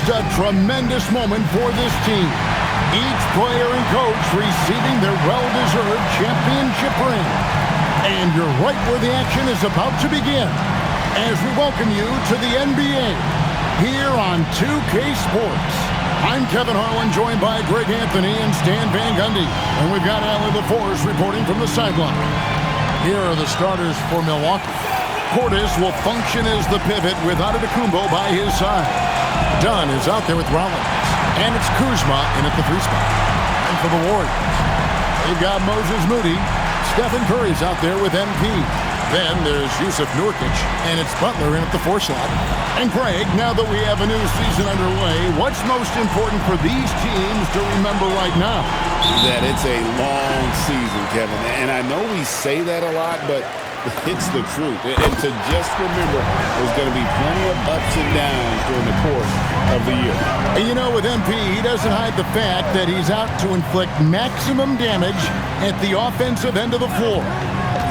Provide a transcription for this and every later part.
a tremendous moment for this team. Each player and coach receiving their well-deserved championship ring. And you're right where the action is about to begin as we welcome you to the NBA here on 2K Sports. I'm Kevin Harlan, joined by Greg Anthony and Stan Van Gundy. And we've got Allie LaForce reporting from the sideline. Here are the starters for Milwaukee. Portis will function as the pivot with Antetokounmpo by his side. Dunn is out there with Rollins. And it's Kuzma in at the 3 spot. And for the Warriors, they've got Moses Moody. Stephen Curry's out there with MP. Then there's Yusuf Nurkic, and it's Butler in at the 4 slot. And Greg, now that we have a new season underway, what's most important for these teams to remember right now? That it's a long season, Kevin. And I know we say that a lot, but it's the truth. And to just remember, there's going to be plenty of ups and downs during the course of the year. And you know, with MP, he doesn't hide the fact that he's out to inflict maximum damage at the offensive end of the floor.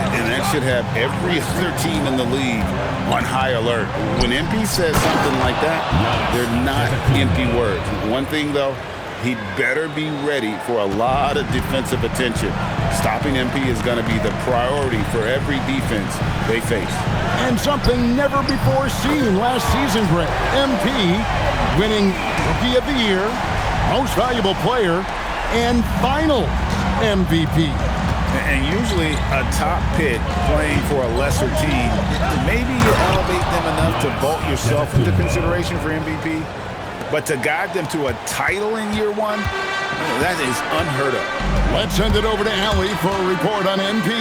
And that should have every other team in the league on high alert. When MP says something like that, they're not empty words. One thing, though, he better be ready for a lot of defensive attention. Stopping MP is going to be the priority for every defense they face. And something never before seen last season, Greg. MP winning Rookie of the Year, Most Valuable Player, and Finals MVP. And usually a top pick playing for a lesser team, maybe you elevate them enough to vault yourself into consideration for MVP. But to guide them to a title in year one, that is unheard of. Let's send it over to Allie for a report on MP.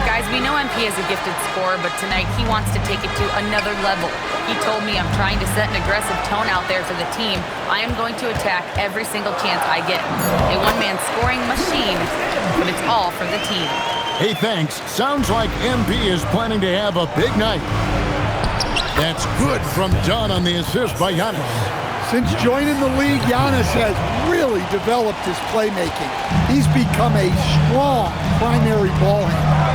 Guys, we know MP is a gifted scorer, but tonight he wants to take it to another level. He told me, I'm trying to set an aggressive tone out there for the team. I am going to attack every single chance I get. A one-man scoring machine, but it's all for the team. Hey, thanks. Sounds like MP is planning to have a big night. That's good from Dunn on the assist by Giannis. Since joining the league, Giannis has really developed his playmaking. He's become a strong primary ball handler.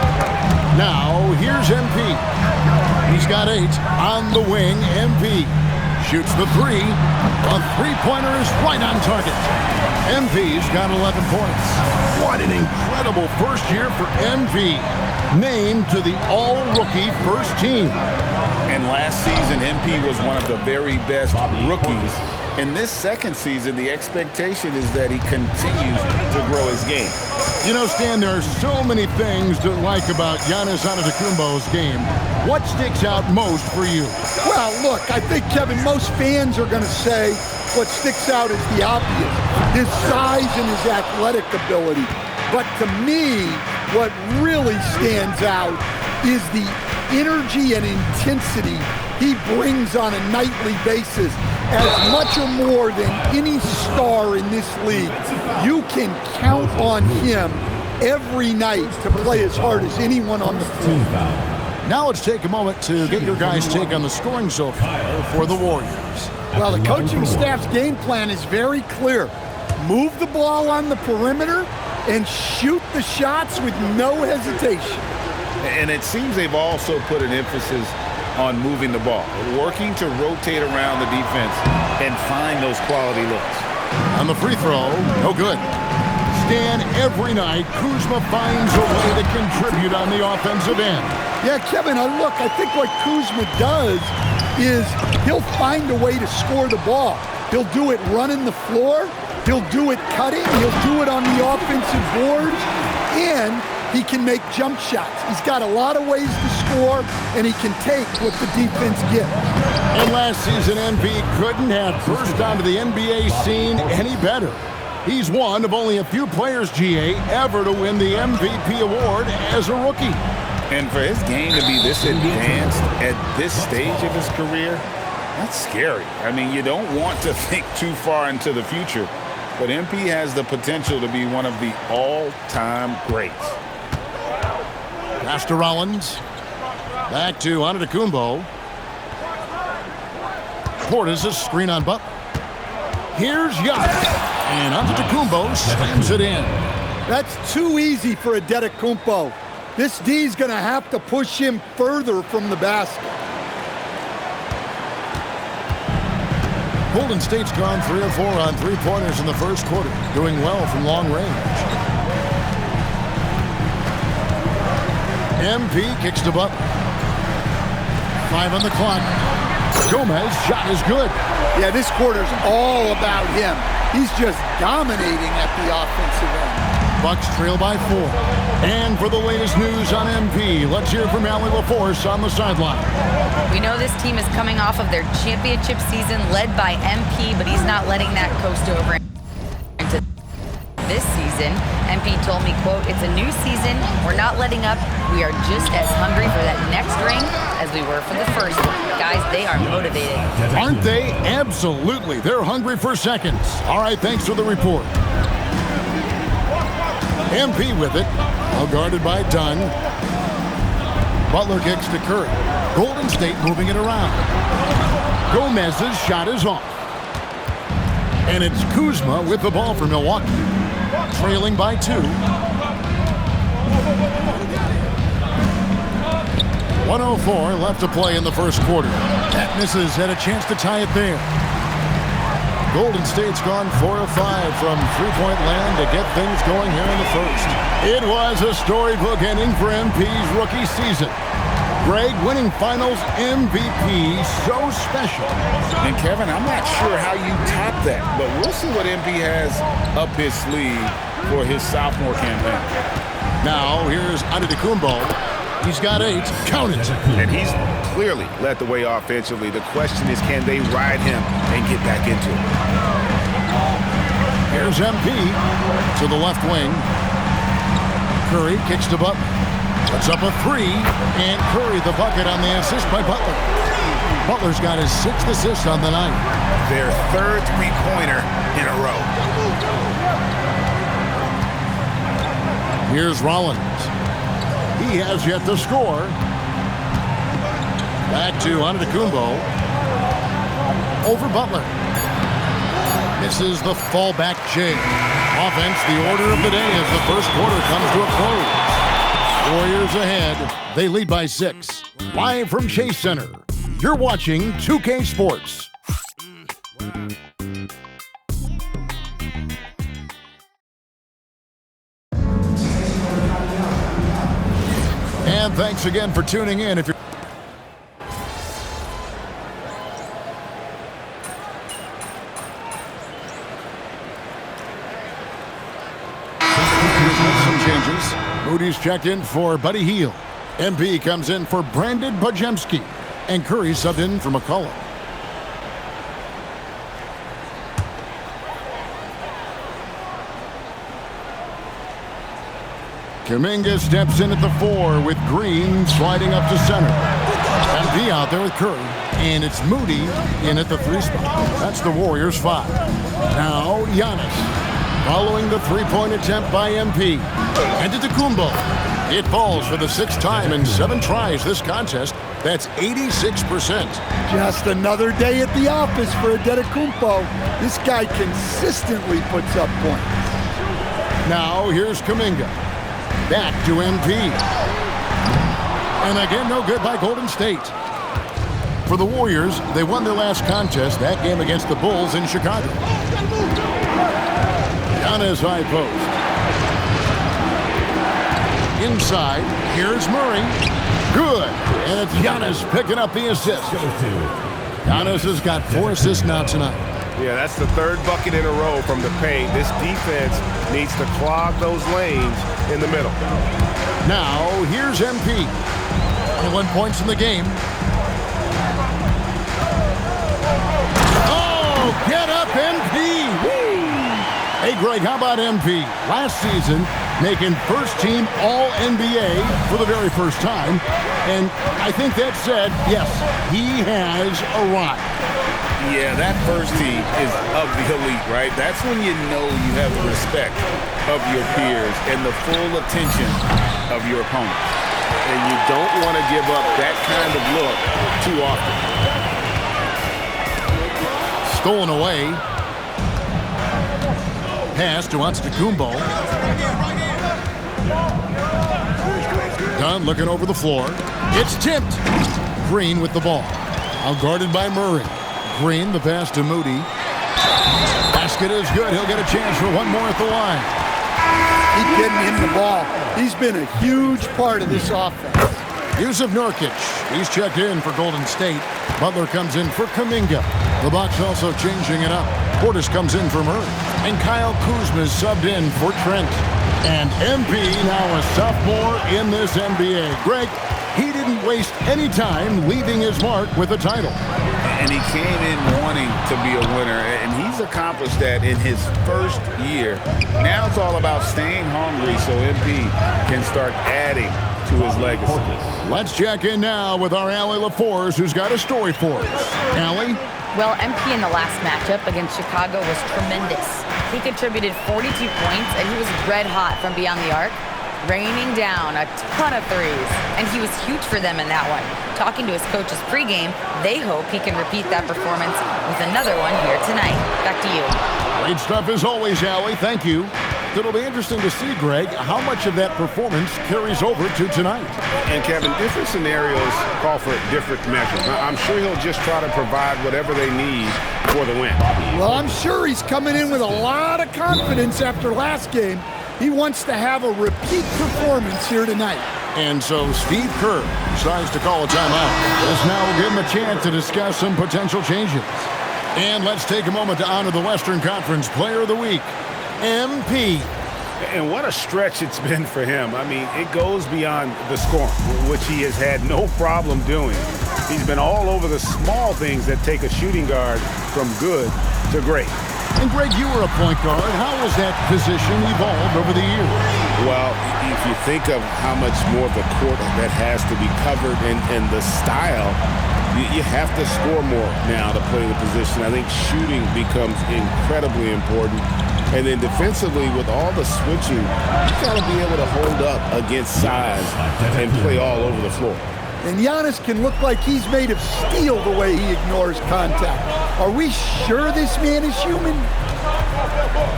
Now, here's MP. He's got 8 on the wing. MP shoots the 3. A three-pointer is right on target. MP's got 11 points. What an incredible first year for MP. Named to the all-rookie first team. And last season, MP was one of the very best rookies. In this second season, the expectation is that he continues to grow his game. You know, Stan, there are so many things to like about Giannis Antetokounmpo's game. What sticks out most for you? Well, look, I think, Kevin, most fans are going to say what sticks out is the obvious. His size and his athletic ability. But to me, what really stands out is the energy and intensity he brings on a nightly basis, as much or more than any star in this league. You can count on him every night to play as hard as anyone on the floor. Now let's take a moment to get your guys' take on the scoring so far for the Warriors. Well, the coaching staff's game plan is very clear. Move the ball on the perimeter and shoot the shots with no hesitation. And it seems they've also put an emphasis on moving the ball, working to rotate around the defense and find those quality looks. On the free throw, no good. Stan, every night, Kuzma finds a way to contribute on the offensive end. Yeah, Kevin, look, I think what Kuzma does is he'll find a way to score the ball. He'll do it running the floor. He'll do it cutting. He'll do it on the offensive boards. And he can make jump shots. He's got a lot of ways to score, and he can take what the defense gives. And last season, MP couldn't have burst onto the NBA scene any better. He's one of only a few players, GA, ever to win the MVP award as a rookie. And for his game to be this advanced at this stage of his career, that's scary. I mean, you don't want to think too far into the future, but MP has the potential to be one of the all-time greats. Pass to Rollins. Back to Antetokounmpo. Portis a screen on Butler. Here's Giannis. And Antetokounmpo slams it in. That's too easy for Antetokounmpo. This D's going to have to push him further from the basket. Golden State's gone 3 of 4 on three-pointers in the first quarter, doing well from long range. MP kicks to Butler. 5 on the clock. Gomez shot is good. Yeah, this quarter's all about him. He's just dominating at the offensive end. Bucks trail by 4. And for the latest news on MP, let's hear from Allie LaForce on the sideline. We know this team is coming off of their championship season led by MP, but he's not letting that coast over into this season. MP told me, quote, "It's a new season. We're not letting up. We are just as hungry for that next ring as we were for the first one." Guys, they are motivated. Aren't they? Absolutely. They're hungry for seconds. All right, thanks for the report. MP with it. Well guarded by Dunn. Butler kicks to Curry. Golden State moving it around. Gomez's shot is off. And it's Kuzma with the ball for Milwaukee. Trailing by 2. 1:04 left to play in the first quarter. That misses, had a chance to tie it there. Golden State's gone 4 of 5 from three-point land to get things going here in the first. It was a storybook ending for MP's rookie season. Greg, winning finals MVP, so special. And Kevin, I'm not sure how you top that, but we'll see what MP has up his sleeve for his sophomore campaign. Now, here's Antetokounmpo. He's got 8. Count it. And he's clearly led the way offensively. The question is, can they ride him and get back into it? Here's MP to the left wing. Curry kicks to Butler. Puts up a 3, and Curry the bucket on the assist by Butler. Butler's got his 6th assist on the night. Their third three-pointer in a row. Here's Rollins. He has yet to score. Back to Antetokounmpo. Over Butler. Misses the fallback J. Offense, the order of the day as the first quarter comes to a close. Warriors ahead. They lead by 6. Live from Chase Center. You're watching 2K Sports. And thanks again for tuning in. If you're some changes. Moody's checked in for Buddy Hield. MP comes in for Brandon Bajemski. And Curry subbed in for McCollum. Kuminga steps in at the 4 with Green sliding up to center. MP out there with Curry. And it's Moody in at the 3 spot. That's the Warriors' 5. Now Giannis. Following the three-point attempt by MP. Antetokounmpo. It falls for the 6th time in 7 tries this contest. That's 86%. Just another day at the office for Antetokounmpo. This guy consistently puts up points. Now here's Kuminga. Back to MP. And again, no good by Golden State. For the Warriors, they won their last contest, that game against the Bulls in Chicago. Giannis high post. Inside, here's Murray. Good. And it's Giannis picking up the assist. Giannis has got 4 assists now tonight. Yeah, that's the 3rd bucket in a row from the paint. This defense needs to clog those lanes in the middle. Now, here's MP. 21 points in the game. Oh, get up, MP! Woo! Hey, Greg, how about MP? Last season, making first-team All-NBA for the very first time. And I think that said, yes, he has arrived. Yeah, that first team is of the elite, right? That's when you know you have the respect of your peers and the full attention of your opponents. And you don't want to give up that kind of look too often. Stolen away. Pass to Antetokounmpo. Dunn looking over the floor. It's tipped. Green with the ball. Now guarded by Murray. Green, the pass to Moody. Basket is good. He'll get a chance for one more at the line. Keep getting him the ball. He's been a huge part of this offense. Yusuf Nurkic, he's checked in for Golden State. Butler comes in for Kuminga. The Bucks also changing it up. Portis comes in for Murray. And Kyle Kuzma is subbed in for Trent. And MP now a sophomore in this NBA. Greg, he didn't waste any time leaving his mark with a title. And he came in wanting to be a winner, and he's accomplished that in his first year. Now it's all about staying hungry so MP can start adding to his legacy. Let's check in now with our Allie LaForce, who's got a story for us. Allie? Well, MP in the last matchup against Chicago was tremendous. He contributed 42 points, and he was red hot from beyond the arc, raining down a ton of threes. And he was huge for them in that one. Talking to his coaches pregame, they hope he can repeat that performance with another one here tonight. Back to you. Great stuff as always, Allie. Thank you. It'll be interesting to see, Greg, how much of that performance carries over to tonight. And Kevin, different scenarios call for different measures. I'm sure he'll just try to provide whatever they need for the win. Well, I'm sure he's coming in with a lot of confidence after last game. He wants to have a repeat performance here tonight. And so Steve Kerr decides to call a timeout. This now will give him a chance to discuss some potential changes. And let's take a moment to honor the Western Conference Player of the Week, MP. And what a stretch it's been for him. I mean, it goes beyond the scoring, which he has had no problem doing. He's been all over the small things that take a shooting guard from good to great. And Greg, you were a point guard. How has that position evolved over the years? Well, if you think of how much more of the court that has to be covered and the style, you have to score more now to play the position. I think shooting becomes incredibly important. And then defensively, with all the switching, you've got to be able to hold up against size and play all over the floor. And Giannis can look like he's made of steel the way he ignores contact. Are we sure this man is human?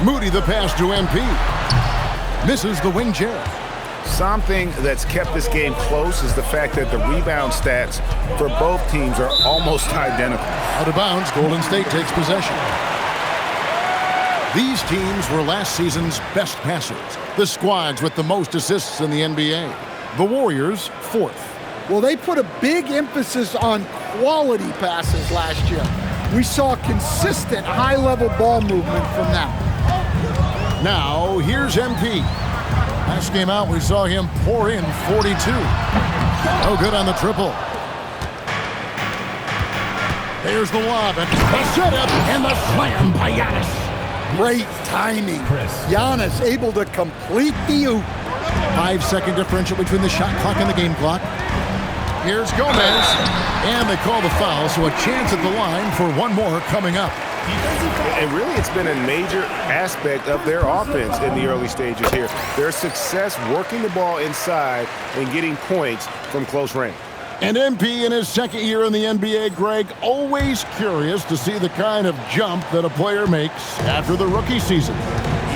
Moody the pass to MP. Misses the wing chair. Something that's kept this game close is the fact that the rebound stats for both teams are almost identical. Out of bounds, Golden State takes possession. These teams were last season's best passers. The squads with the most assists in the NBA. The Warriors, fourth. Well, they put a big emphasis on quality passes last year. We saw consistent high-level ball movement from them. Now, here's MP. Last game out, we saw him pour in 42. No good on the triple. There's the lob, and the setup, and the slam by Giannis. Great timing. Giannis able to complete the oop. 5-second differential between the shot clock and the game clock. Here's Gomez, and they call the foul, so a chance at the line for one more coming up. And really, it's been a major aspect of their offense in the early stages here. Their success working the ball inside and getting points from close range. And MP in his second year in the NBA, Greg, always curious to see the kind of jump that a player makes after the rookie season.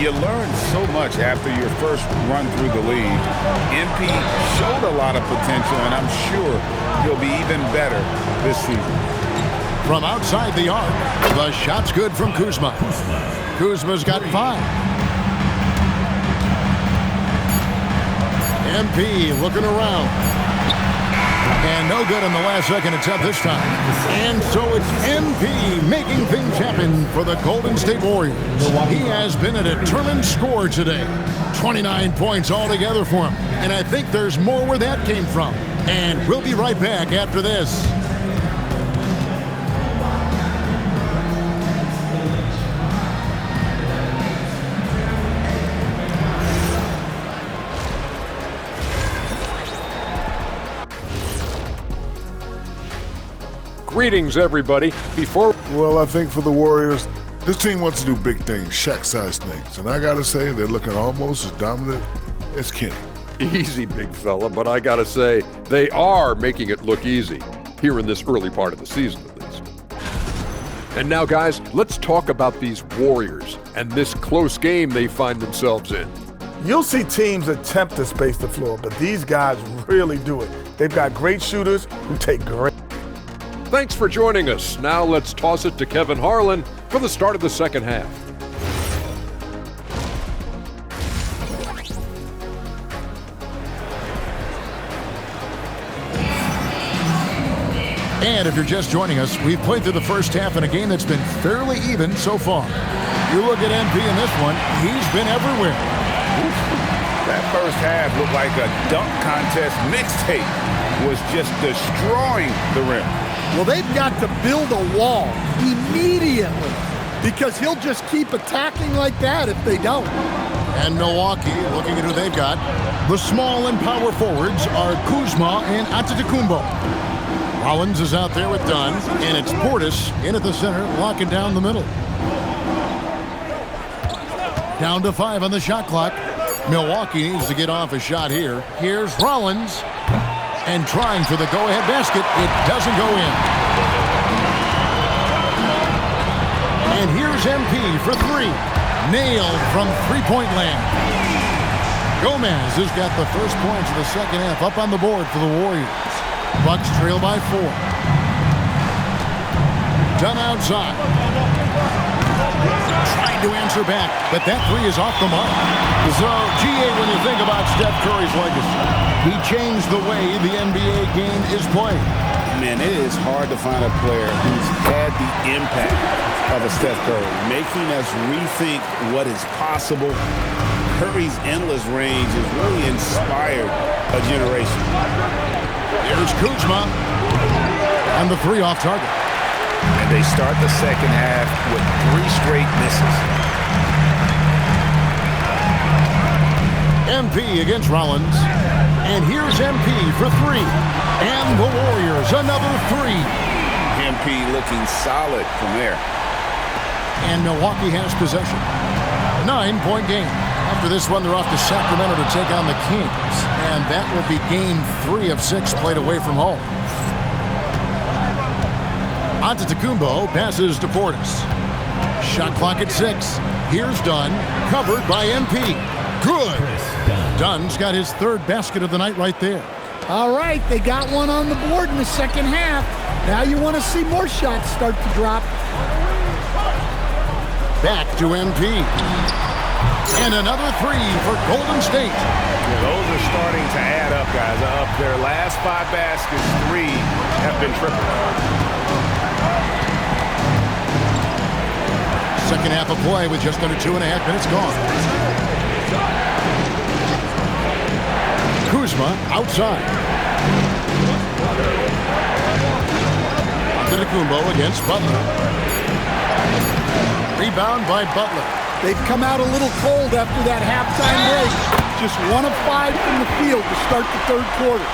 You learn so much after your first run through the league. MP showed a lot of potential, and I'm sure he'll be even better this season. From outside the arc, the shot's good from Kuzma. Kuzma's got 5. MP looking around. And no good on the last second attempt this time. And so it's MP making things happen for the Golden State Warriors. He has been a determined scorer today. 29 points altogether for him. And I think there's more where that came from. And we'll be right back after this. Greetings, everybody. Well, I think for the Warriors, this team wants to do big things, Shaq-sized things. And I got to say, they're looking almost as dominant as Kenny. Easy, big fella, but I gotta say, they are making it look easy, here in this early part of the season at least. And now, guys, let's talk about these Warriors and this close game they find themselves in. You'll see teams attempt to space the floor, but these guys really do it. They've got great shooters who take great. Thanks for joining us. Now let's toss it to Kevin Harlan for the start of the second half. And if you're just joining us, we've played through the first half in a game that's been fairly even so far. You look at MP in this one, he's been everywhere. That first half looked like a dunk contest mixtape was just destroying the rim. Well, they've got to build a wall immediately because he'll just keep attacking like that if they don't. And Milwaukee, looking at who they've got, the small and power forwards are Kuzma and Antetokounmpo. Rollins is out there with Dunn, and it's Portis in at the center, locking down the middle. Down to 5 on the shot clock. Milwaukee needs to get off a shot here. Here's Rollins, and trying for the go-ahead basket. It doesn't go in. And here's MP for 3. Nailed from three-point land. Gomez has got the first points of the second half up on the board for the Warriors. Bucks trail by 4. Dunn outside. Trying to answer back, but that 3 is off the mark. So, GA, when you think about Steph Curry's legacy, he changed the way the NBA game is played. Man, it is hard to find a player who's had the impact of a Steph Curry, making us rethink what is possible. Curry's endless range has really inspired a generation. Here's Kuzma, and the 3 off target. And they start the second half with 3 straight misses. MP against Rollins, and here's MP for 3. And the Warriors, another 3. MP looking solid from there. And Milwaukee has possession. 9-point game. After this one, they're off to Sacramento to take on the Kings. And that will be game 3 of 6 played away from home. Antetokounmpo passes to Portis. Shot clock at 6. Here's Dunn, covered by MP. Good. Dunn's got his 3rd basket of the night right there. All right, they got one on the board in the second half. Now you want to see more shots start to drop. Back to MP. And another 3 for Golden State. Yeah, those are starting to add up, guys. Up their last 5 baskets, 3 have been triple. Second half of play with just under 2.5 minutes gone. Kuzma outside. Antetokounmpo against Butler. Rebound by Butler. They've come out a little cold after that halftime break. Just 1 of 5 from the field to start the 3rd quarter.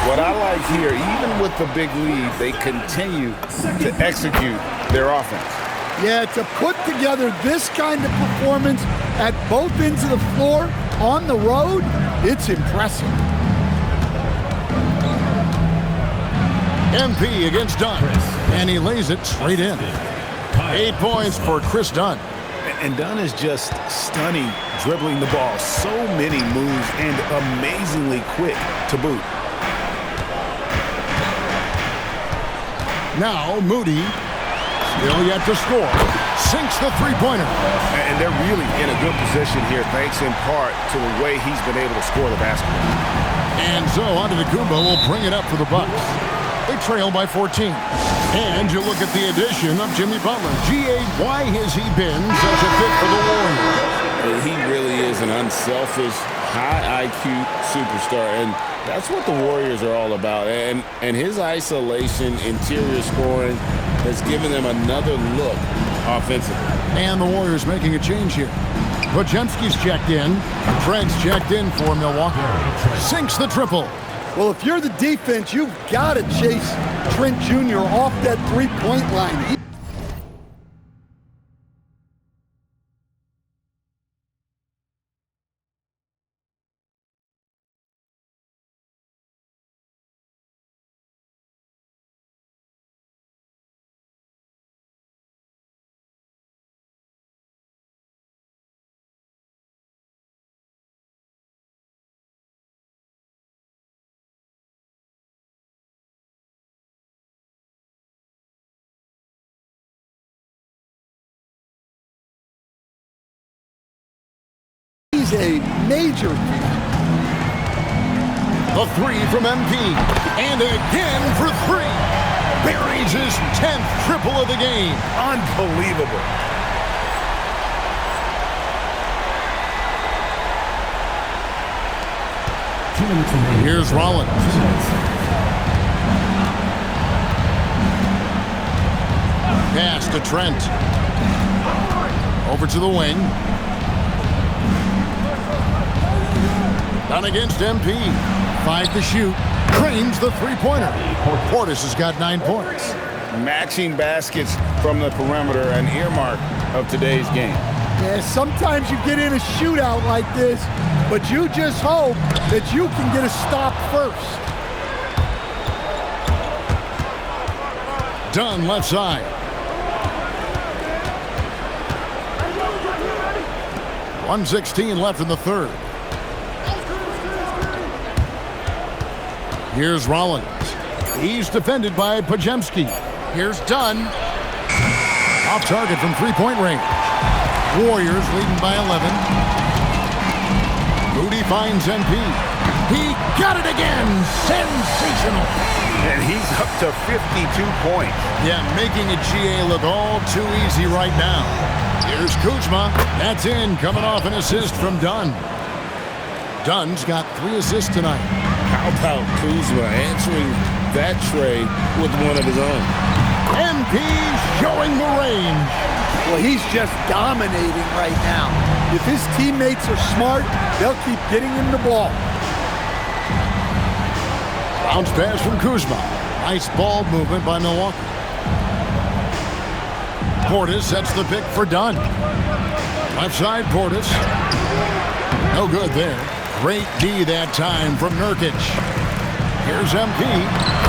What I like here, even with the big lead, they continue to execute their offense. Yeah, to put together this kind of performance at both ends of the floor on the road, it's impressive. MP against Dunn, and he lays it straight in. 8 points for Chris Dunn. And Dunn is just stunning, dribbling the ball. So many moves and amazingly quick to boot. Now Moody, still yet to score, sinks the three-pointer. And they're really in a good position here, thanks in part to the way he's been able to score the basketball. And so Antetokounmpo will bring it up for the Bucks. They trail by 14. And you look at the addition of Jimmy Butler. G.A., why has he been such a fit for the Warriors? He really is an unselfish, high IQ superstar, and that's what the Warriors are all about. And his isolation, interior scoring has given them another look offensively. And the Warriors making a change here. Podziemski's checked in. Trent's checked in for Milwaukee. Sinks the triple. Well, if you're the defense, you've got to chase Trent Jr. off that three-point line. is a major key. The three from MP. And again for three. Buries his 10th triple of the game. Unbelievable. Here's Rollins. Pass to Trent. Over to the wing. Down against MP. 5 to shoot. Cranes the three-pointer. Portis has got 9 points. Matching baskets from the perimeter, an earmark of today's game. Yeah, sometimes you get in a shootout like this, but you just hope that you can get a stop first. Dunn left side. .116 left in the third. Here's Rollins. He's defended by Podziemski. Here's Dunn. Off target from three-point range. Warriors leading by 11. Moody finds MP. He got it again. Sensational. And he's up to 52 points. Yeah, making a GA look all too easy right now. Here's Kuzma. That's in, coming off an assist from Dunn. Dunn's got 3 assists tonight. How about Kuzma answering that trade with one of his own? MP showing the range. Well, he's just dominating right now. If his teammates are smart, they'll keep getting him the ball. Bounce pass from Kuzma. Nice ball movement by Milwaukee. Portis sets the pick for Dunn. Left side, Portis. No good there. Great D that time from Nurkic. Here's MP.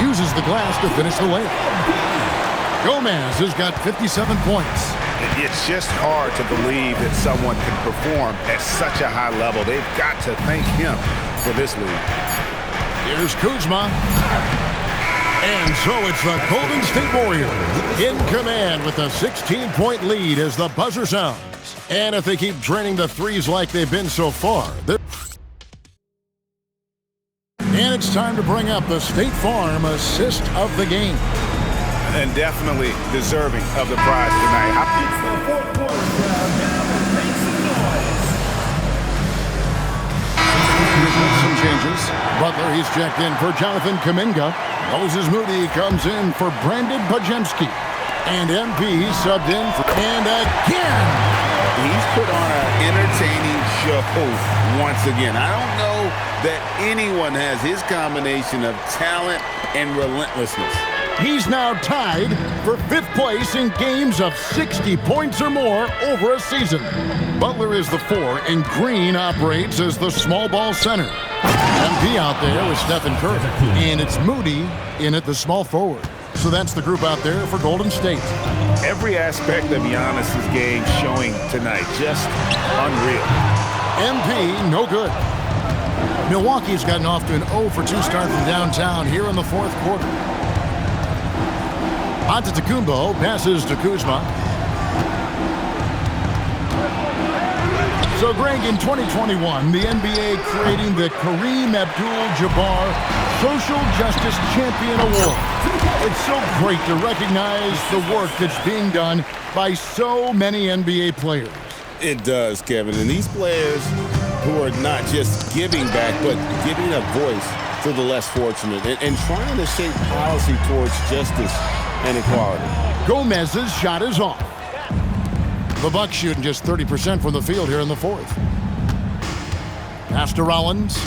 Uses the glass to finish the layup. Gomez has got 57 points. It's just hard to believe that someone can perform at such a high level. They've got to thank him for this lead. Here's Kuzma. And so it's the Golden State Warriors in command with a 16-point lead as the buzzer sounds. And if they keep draining the threes like they've been so far, and it's time to bring up the State Farm assist of the game. And definitely deserving of the prize tonight. Some changes. Butler, he's checked in for Jonathan Kuminga. Moses Moody comes in for Brandon Podziemski. And MP subbed in for... And again! He's put on an entertaining show once again. I don't know that anyone has his combination of talent and relentlessness. He's now tied for 5th place in games of 60 points or more over a season. Butler is the 4, and Green operates as the small ball center. MP out there with Stephen Curry, and it's Moody in at the small forward. So that's the group out there for Golden State. Every aspect of Giannis's game showing tonight, just unreal. MP, no good. Milwaukee's gotten off to an 0 for 2 start from downtown here in the 4th quarter. Antetokounmpo passes to Kuzma. So, Greg, in 2021, the NBA creating the Kareem Abdul-Jabbar Social Justice Champion Award. It's so great to recognize the work that's being done by so many NBA players. It does, Kevin. And these players who are not just giving back, but giving a voice to the less fortunate and trying to shape policy towards justice and equality. Gomez's shot is off. The Bucks shooting just 30% from the field here in the 4th. Pass to Rollins.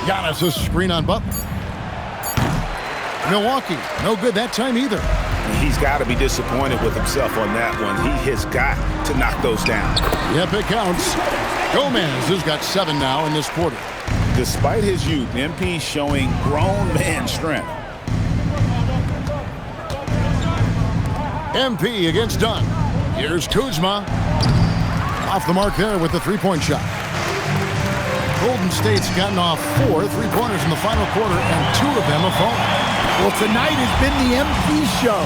Giannis a screen on Butler. Milwaukee, no good that time either. He's got to be disappointed with himself on that one. He has got to knock those down. Yep, it counts. Gomez has got 7 now in this quarter. Despite his youth, MP showing grown man strength. MP against Dunn. Here's Kuzma. Off the mark there with the 3-point shot. Golden State's gotten off 4 3-pointers in the final quarter, and 2 of them have fallen. Well, tonight has been the MP show.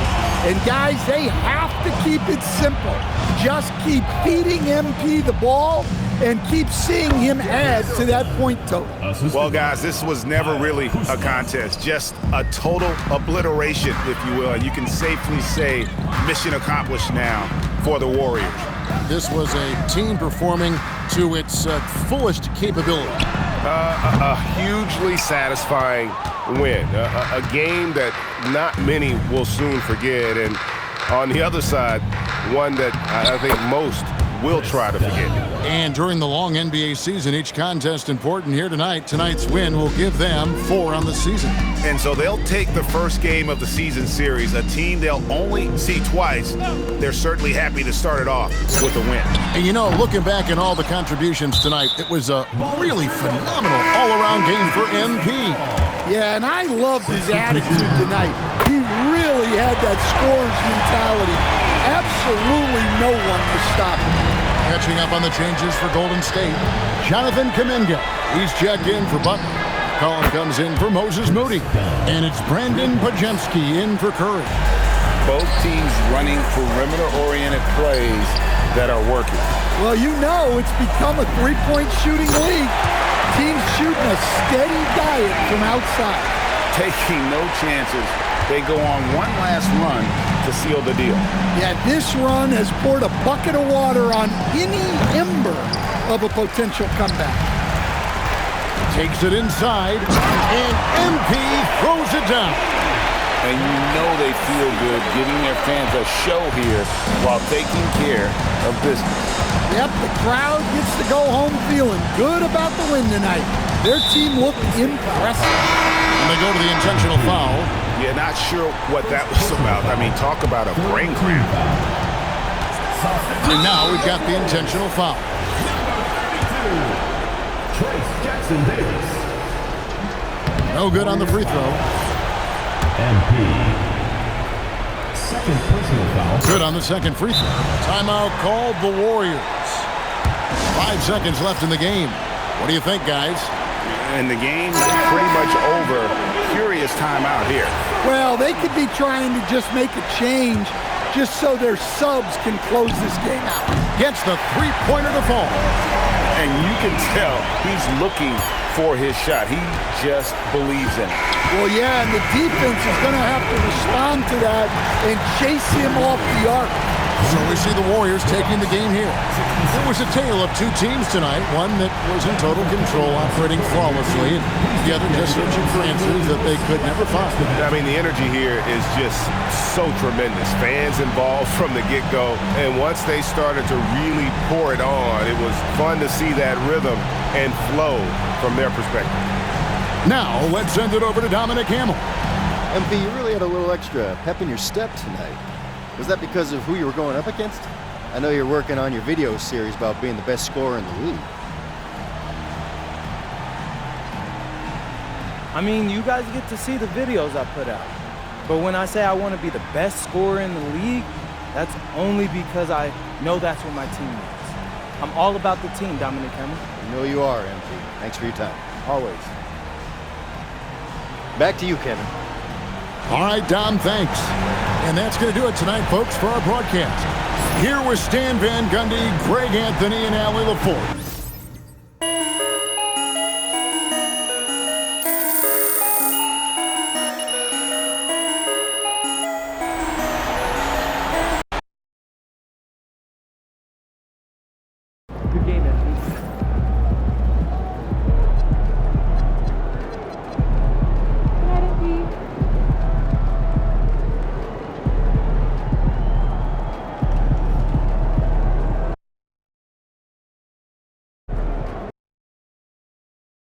And guys, they have to keep it simple. Just keep feeding MP the ball and keep seeing him add to that point total. Well, guys, this was never really a contest, just a total obliteration, if you will. And you can safely say mission accomplished now for the Warriors. This was a team performing to its fullest capability. A hugely satisfying win. A game that not many will soon forget. And on the other side, one that I think most will try to forget. And during the long NBA season, each contest important here tonight. Tonight's win will give them 4 on the season. And so they'll take the first game of the season series, a team they'll only see twice. They're certainly happy to start it off with a win. And you know, looking back at all the contributions tonight, it was a really phenomenal all-around game for MP. Yeah, and I loved his attitude tonight. He really had that scorer's mentality. Absolutely no one was stopping him. Catching up on the changes for Golden State, Jonathan Kuminga. He's checked in for Butler. Collin comes in for Moses Moody. And it's Brandon Podziemski in for Curry. Both teams running perimeter-oriented plays that are working. Well, you know it's become a three-point shooting league. Teams shooting a steady diet from outside. Taking no chances. They go on one last run to seal the deal. Yeah, this run has poured a bucket of water on any ember of a potential comeback. Takes it inside, and MP throws it down. And you know they feel good giving their fans a show here while taking care of business. Yep, the crowd gets to go home feeling good about the win tonight. Their team looked impressive. And they go to the intentional foul. Yeah, not sure what that was about. I mean, talk about a brain cramp. And now we've got the intentional foul. No good on the free throw. Second personal foul. Good on the second free throw. Timeout called the Warriors. 5 seconds left in the game. What do you think, guys? And the game's pretty much over. Curious timeout here. Well, they could be trying to just make a change just so their subs can close this game out. Gets the three-pointer to fall. And you can tell he's looking for his shot. He just believes in it. Well, yeah, and the defense is going to have to respond to that and chase him off the arc. So we see the Warriors taking the game here. It was a tale of 2 teams tonight, one that was in total control, operating flawlessly, and the other just searching for answers that they could never find. I mean, the energy here is just so tremendous. Fans involved from the get-go, and once they started to really pour it on, it was fun to see that rhythm and flow from their perspective. Now, let's send it over to Dominic Hamill. MP, you really had a little extra pep in your step tonight. Was that because of who you were going up against? I know you're working on your video series about being the best scorer in the league. I mean, you guys get to see the videos I put out. But when I say I want to be the best scorer in the league, that's only because I know that's what my team needs. I'm all about the team, Dominic Hamill. I know you are, MP. Thanks for your time. Always. Back to you, Kevin. All right, Dom, thanks. And that's going to do it tonight, folks, for our broadcast. Here was Stan Van Gundy, Greg Anthony, and Allie LaForge.